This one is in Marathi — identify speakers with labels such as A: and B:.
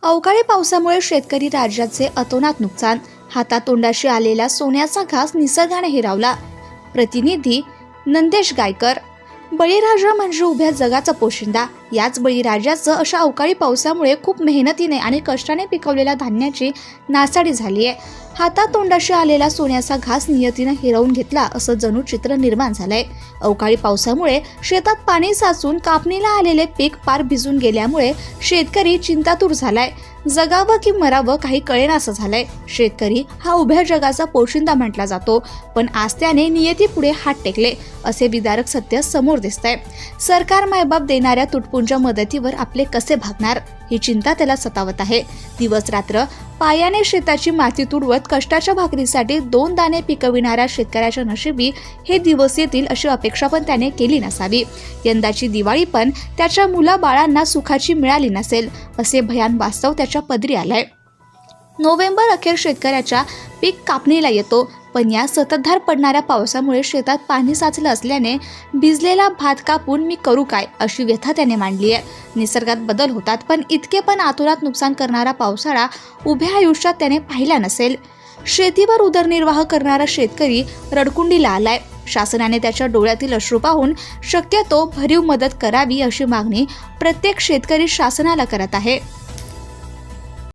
A: अवकाळी पावसामुळे शेतकरी राज्याचे अतोनात नुकसान. हातातोंडाशी आलेला सोन्याचा घास निसर्गाने हिरावला. प्रतिनिधी नंदेश गायकर. बळीराजा म्हणजे उभ्या जगाचा पोशिंदा. याच बळीराजाचं अशा अवकाळी पावसामुळे खूप मेहनतीने आणि कष्टाने पिकवलेल्या धान्याची नासाडी झाली आहे. हातातोंडाशी आलेला सोन्याचा घास नियतीनं हिरावून घेतला असं जणू चित्र निर्माण झालंय. अवकाळी पावसामुळे शेतात पाणी साचून कापणीला आलेले पीक पार भिजून गेल्यामुळे शेतकरी चिंतातूर झालाय. जगावं की मरावं काही कळेनासं झालंय. शेतकरी हा उभ्या जगाचा पोशिंदा म्हटला जातो, पण आज त्याने नियतीपुढे हात टेकले असे विदारक सत्य समोर दिसतंय. सरकार मायबाप देणाऱ्या तुटपुंज्या मदतीवर आपले कसे भागणार ही चिंता त्याला सतावत आहे. दिवस रात्र पायाने शेताची माती तुडवत कष्टाच्या भाकरीसाठी 2 दाणे पिकविणाऱ्या शेतकऱ्याच्या नशिबी हे दिवस येतील अशी अपेक्षा पण त्याने केली नसावी. यंदाची दिवाळी पण त्याच्या मुलाबाळांना सुखाची मिळाली नसेल असे भयान वास्तव त्याच्या पदरी आलंय. नोव्हेंबर अखेर शेतकऱ्याच्या पीक कापणीला येतो, पण या सततधार पडणाऱ्या पावसामुळे शेतात पाणी साचलं असल्याने भिजलेला भात कापून मी करू काय अशी व्यथा त्याने मांडली आहे. निसर्गात बदल होतात, पण इतके पण आतुरात नुकसान करणारा पावसाळा उभ्या आयुष्यात त्याने पाहिला नसेल. शेतीवर उदरनिर्वाह करणारा शेतकरी रडकुंडीला आलाय. शासनाने त्याच्या डोळ्यातील अश्रू पाहून शक्यतो भरीव मदत करावी अशी मागणी प्रत्येक शेतकरी शासनाला करत आहे.